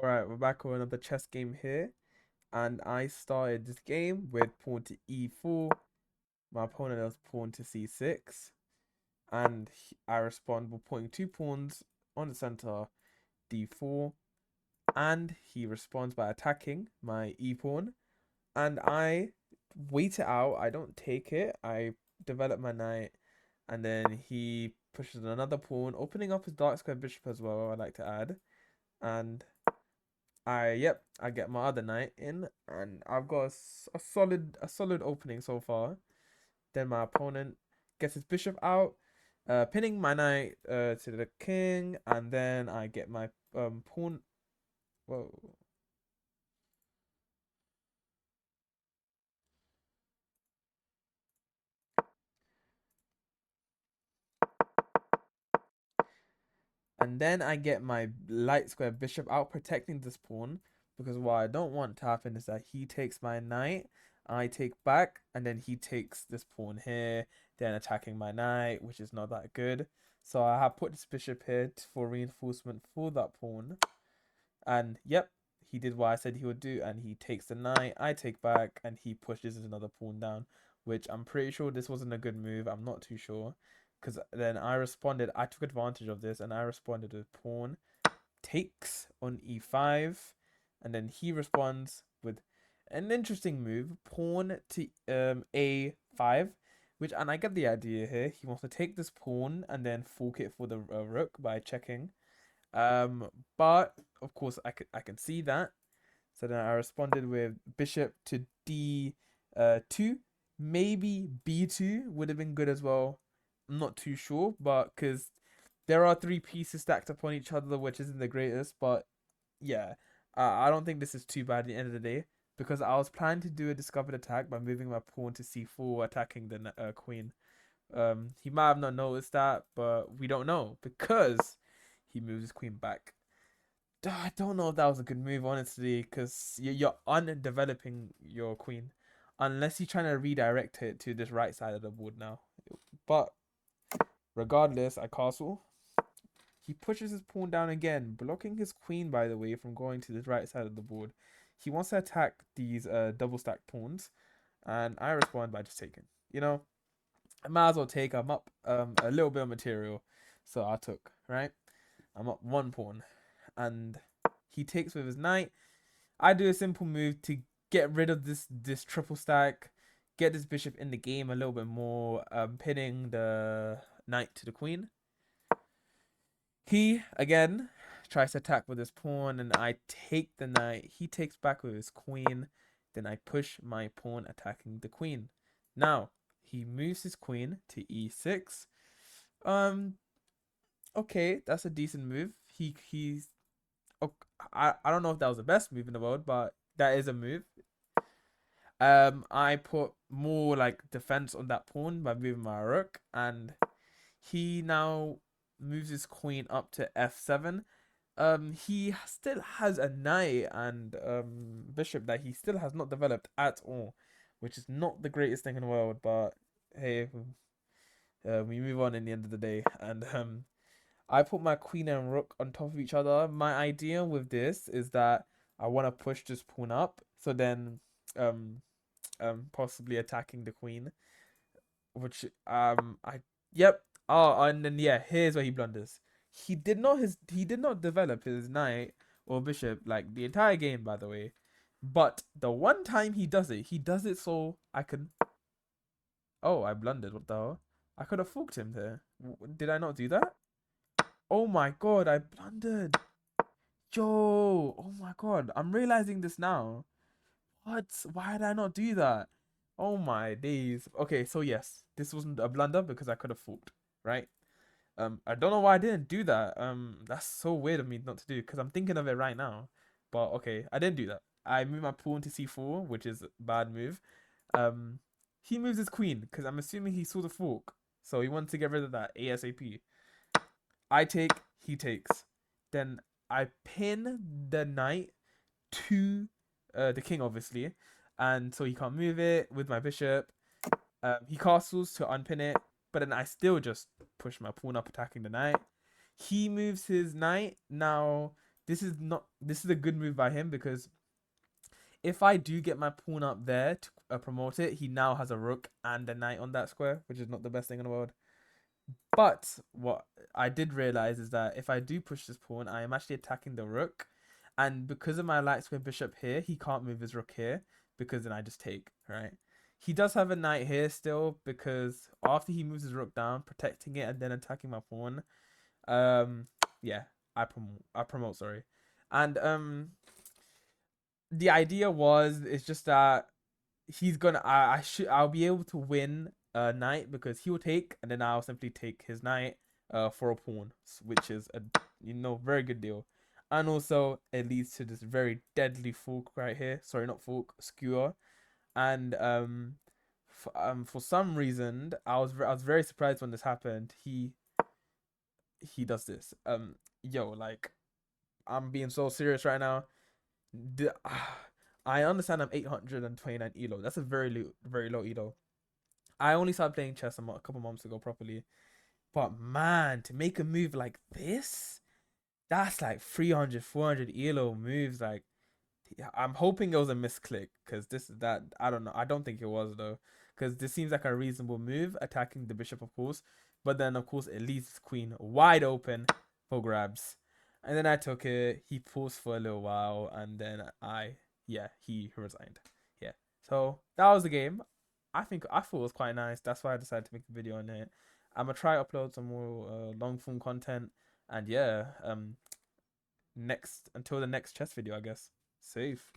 All right, we're back with another chess game here, and I started this game with pawn to e4. My opponent has pawn to c6, and I respond with putting two pawns on the center, d4, and he responds by attacking my e pawn, and I wait it out. I don't take it. I develop my knight, and then he pushes another pawn, opening up his dark square bishop as well. I like to add, and I get my other knight in, and I've got a solid opening so far. Then my opponent gets his bishop out, pinning my knight to the king, and then I get my pawn. Whoa. And then I get my light square bishop out, protecting this pawn. Because what I don't want to happen is that he takes my knight, I take back, and then he takes this pawn here, then attacking my knight, which is not that good. So I have put this bishop here for reinforcement for that pawn. And yep, he did what I said he would do, and he takes the knight, I take back, and he pushes another pawn down, which I'm pretty sure this wasn't a good move. I'm not too sure. Because then I responded, I took advantage of this, and I responded with pawn takes on e5, and then he responds with an interesting move, pawn to a5, which, and I get the idea here. He wants to take this pawn and then fork it for the rook by checking. Um, but of course I can see that. So then I responded with bishop to d two, maybe b2 would have been good as well. I'm not too sure, but because there are three pieces stacked upon each other, which isn't the greatest, but yeah, I don't think this is too bad at the end of the day because I was planning to do a discovered attack by moving my pawn to c4, attacking the queen. He might have not noticed that, but we don't know because he moves his queen back. I don't know if that was a good move, honestly, because you're undeveloping your queen unless you're trying to redirect it to this right side of the board now. But regardless, I castle. He pushes his pawn down again, blocking his queen, by the way, from going to the right side of the board. He wants to attack these double stacked pawns, and I respond by just taking. You know, I might as well take. I'm up a little bit of material, so I took, right? I'm up one pawn, and he takes with his knight. I do a simple move to get rid of this triple stack, get this bishop in the game a little bit more, pinning the knight to the queen. He again tries to attack with his pawn, and I take the knight. He takes back with his queen. Then I push my pawn, attacking the queen. Now he moves his queen to e6. Um, okay, that's a decent move. He's oh, I don't know if that was the best move in the world, but that is a move. I put more like defense on that pawn by moving my rook, and he now moves his queen up to f7. He still has a knight and bishop that he still has not developed at all, which is not the greatest thing in the world. But hey, we move on in the end of the day, and I put my queen and rook on top of each other. My idea with this is that I want to push this pawn up, so then um possibly attacking the queen, which I yep. Oh, and then yeah, here's where he blunders. He did not develop his knight or bishop like the entire game, by the way. But the one time he does it so I can. Oh, I blundered. What the hell? I could have forked him there. Did I not do that? Oh my god, I blundered. Yo, oh my god, I'm realizing this now. What? Why did I not do that? Oh my days. Okay, so yes, this wasn't a blunder because I could have forked, right? I don't know why I didn't do that. That's so weird of me not to do because I'm thinking of it right now. But okay, I didn't do that. I moved my pawn to c4, which is a bad move. Um, he moves his queen because I'm assuming he saw the fork, so he wanted to get rid of that ASAP. I take, he takes. Then I pin the knight to the king, obviously, and so he can't move it with my bishop. He castles to unpin it, but then I still just push my pawn up, attacking the knight. He moves his knight. Now this is a good move by him because if I do get my pawn up there to promote it, he now has a rook and a knight on that square, which is not the best thing in the world. But what I did realize is that if I do push this pawn, I am actually attacking the rook. And because of my light square bishop here, he can't move his rook here because then I just take, right? He does have a knight here still because after he moves his rook down, protecting it and then attacking my pawn. Yeah, I promote, sorry. And the idea was it's just that he's gonna I'll be able to win a knight because he will take and then I'll simply take his knight for a pawn, which is a very good deal. And also it leads to this very deadly fork right here. Sorry, not fork, skewer. And for some reason I was very surprised when this happened. He does this. Yo, like I'm being so serious right now. The, I understand I'm 829 elo. That's a very low elo. I only started playing chess a couple months ago properly. But man, to make a move like this, that's like 300, 400 elo moves. Like, I'm hoping it was a misclick because that I don't know. I don't think it was though, because this seems like a reasonable move, attacking the bishop, of course. But then, of course, it leaves the queen wide open for grabs. And then I took it. He paused for a little while, and then he resigned. Yeah. So that was the game. I thought it was quite nice. That's why I decided to make a video on it. I'm gonna try upload some more long form content, and yeah, next until the next chess video, I guess. Safe.